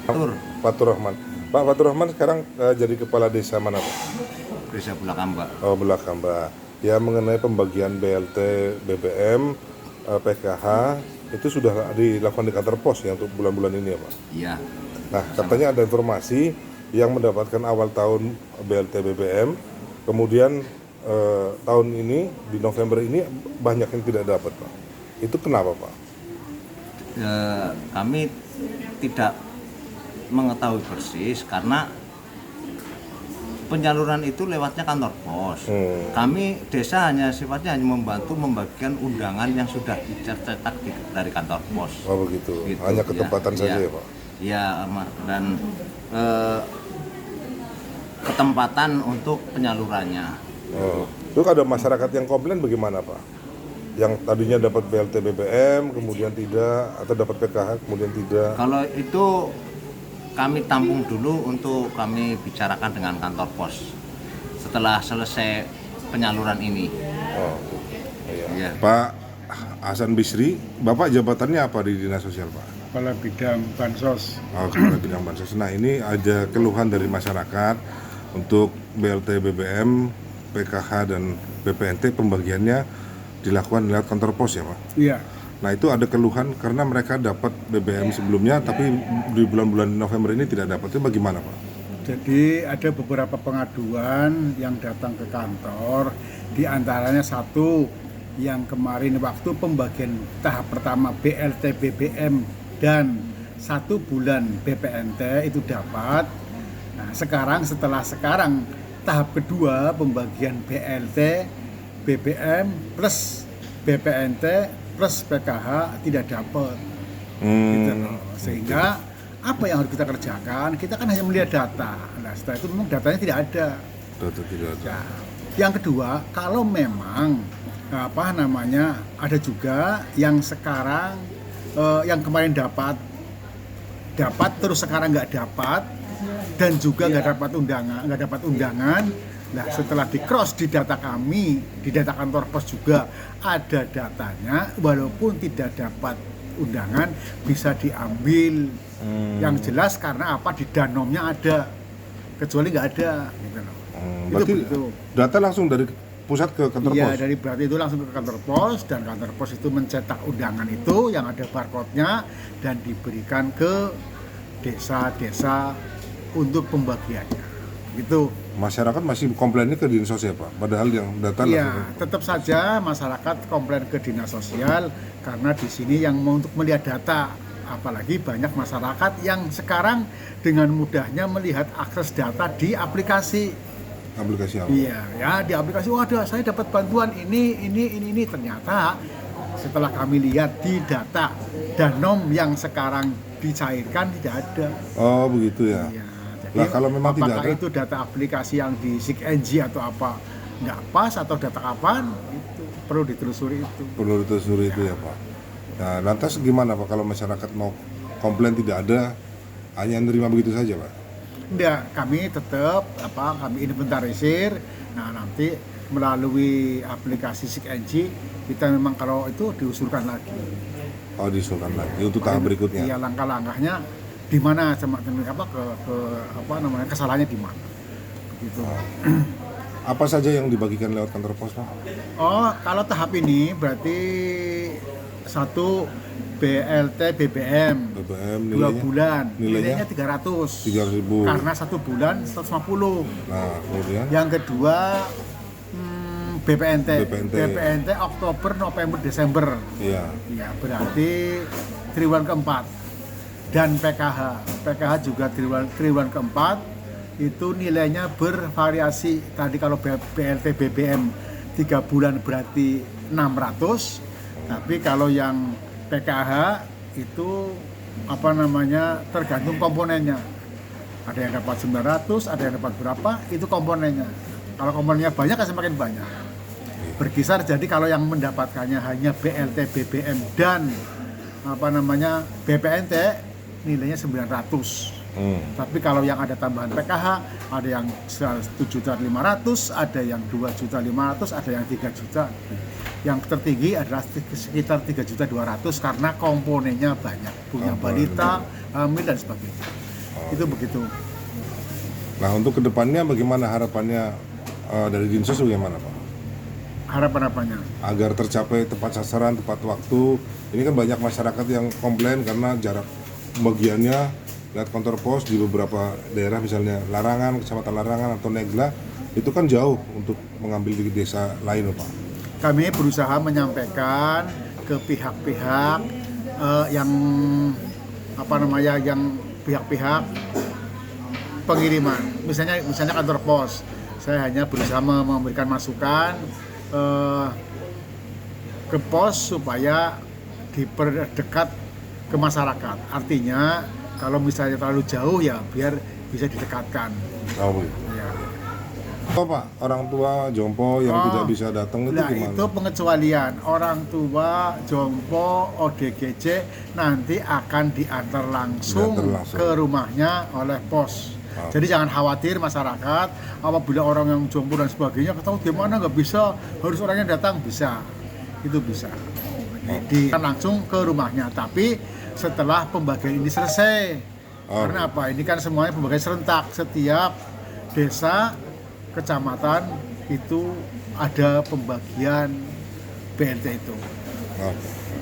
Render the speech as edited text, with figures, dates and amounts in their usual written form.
Fatur Rahman. Pak Fatur Rahman sekarang jadi kepala desa mana Pak? Desa Bulakamba. Oh, Bulakamba. Ya, mengenai pembagian BLT BBM PKH itu sudah dilakukan di kantor pos ya untuk bulan-bulan ini ya Pak? Iya. Nah, katanya ada informasi yang mendapatkan awal tahun BLT BBM, kemudian tahun ini di November ini banyak yang tidak dapat Pak. Itu kenapa Pak? Kami tidak mengetahui persis karena penyaluran itu lewatnya kantor pos. Kami desa hanya sifatnya hanya membantu membagikan undangan yang sudah dicetak dari kantor pos. Oh begitu, gitu, hanya ketempatan saja ya Pak? Iya, dan ketempatan untuk penyalurannya. Oh. Terus ada masyarakat yang komplain bagaimana Pak? Yang tadinya dapat BLT BBM, kemudian tidak, atau dapat PKH, kemudian tidak? Kalau itu kami tampung dulu untuk kami bicarakan dengan kantor pos setelah selesai penyaluran ini. Oh, iya. Ya. Pak Hasan Bisri, Bapak jabatannya apa di Dinas Sosial Pak? Kepala Bidang Bansos. Oh, Kepala Bidang Bansos. Nah, ini ada keluhan dari masyarakat untuk BLT BBM, PKH, dan BPNT pembagiannya dilakukan lewat kantor pos ya Pak? Iya. Nah itu ada keluhan karena mereka dapat BBM sebelumnya tapi di bulan-bulan November ini tidak dapat. Itu bagaimana Pak? Jadi ada beberapa pengaduan yang datang ke kantor. Di antaranya satu yang kemarin waktu pembagian tahap pertama BLT BBM dan 1 bulan BPNT itu dapat. Nah setelah sekarang tahap kedua pembagian BLT BBM plus BPNT plus PKH tidak dapat, gitu loh. Sehingga apa yang harus kita kerjakan? Kita kan hanya melihat data. Nah setelah itu memang datanya tidak ada. Data tidak ada. Ya. Yang kedua, kalau memang ada juga yang sekarang yang kemarin dapat terus sekarang nggak dapat dan juga nggak dapat undangan. Nah setelah di cross di data kami, di data kantor pos juga ada datanya, walaupun tidak dapat undangan bisa diambil. Yang jelas karena apa, di danomnya ada, kecuali nggak ada gitu loh. Berarti itu data langsung dari pusat ke kantor pos? Iya, berarti itu langsung ke kantor pos, dan kantor pos itu mencetak undangan itu yang ada barcode-nya dan diberikan ke desa-desa untuk pembagiannya gitu. Masyarakat masih komplainnya ke Dinas Sosial Pak, padahal yang data Iya, tetap saja masyarakat komplain ke Dinas Sosial karena di sini yang mau untuk melihat data, apalagi banyak masyarakat yang sekarang dengan mudahnya melihat akses data di aplikasi. Aplikasi apa? Iya, ya di aplikasi. Waduh, saya dapat bantuan ini. Ternyata setelah kami lihat di data Danom yang sekarang dicairkan tidak ada. Oh begitu ya. Iya. Nah, kalau memang tidak apakah ada, itu data aplikasi yang di SIG atau apa nggak pas atau data kapan, itu perlu ditelusuri itu. perlu ditelusuri itu ya Pak. Nah lantas gimana Pak kalau masyarakat mau komplain tidak ada, hanya nerima begitu saja Pak? Enggak, kami tetap kami inventarisir. Nah nanti melalui aplikasi SIG kita memang kalau itu diusulkan lagi. Oh diusulkan lagi untuk tahap berikutnya. Iya, langkah-langkahnya di mana kesalahannya di mana. Begitu. Apa saja yang dibagikan lewat kantor pos Pak? Oh, kalau tahap ini berarti 1 BLT BBM 2 bulan nilainya 300 ribu. karena 1 bulan 150. Nah kemudian Yang kedua BPNT Oktober, November, Desember. iya. Ya, berarti triwulan keempat. Dan PKH juga triwulan keempat itu nilainya bervariasi. Tadi kalau BLT BBM 3 bulan berarti 600, tapi kalau yang PKH itu tergantung komponennya. Ada yang dapat 900, ada yang dapat berapa, itu komponennya. Kalau komponennya banyak kan semakin banyak. Berkisar, jadi kalau yang mendapatkannya hanya BLT BBM dan BPNT nilainya 900. Tapi kalau yang ada tambahan PKH, ada yang 1.500.000, ada yang 2.500.000, ada yang 3 juta. Yang tertinggi adalah sekitar 3.200.000 karena komponennya banyak, punya balita, hamil dan sebagainya. Itu begitu. Nah, untuk kedepannya bagaimana harapannya dari Dinsos bagaimana Pak? Harapan-harapannya. Agar tercapai tepat sasaran, tepat waktu. Ini kan banyak masyarakat yang komplain karena jarak pembagiannya lihat kantor pos di beberapa daerah, misalnya Larangan, Kecamatan Larangan atau Negla, itu kan jauh untuk mengambil di desa lain Pak. Kami berusaha menyampaikan ke pihak-pihak yang yang pihak-pihak pengiriman, misalnya kantor pos. Saya hanya berusaha memberikan masukan ke pos supaya diperdekat ke masyarakat. Artinya kalau misalnya terlalu jauh ya biar bisa didekatkan. Oh, begitu. Ya. Oh, Pak, orang tua jompo yang tidak bisa datang itu Nah, gimana? itu pengecualian. Orang tua jompo ODGJ nanti akan diantar langsung ke rumahnya oleh pos. Jadi jangan khawatir masyarakat, apabila orang yang jompo dan sebagainya ketahui gimana nggak bisa, harus orangnya datang, bisa, itu bisa. Jadi kan langsung ke rumahnya, tapi setelah pembagian ini selesai. Karena apa? Ini kan semuanya pembagian serentak, setiap desa, kecamatan itu ada pembagian BLT itu. Oke.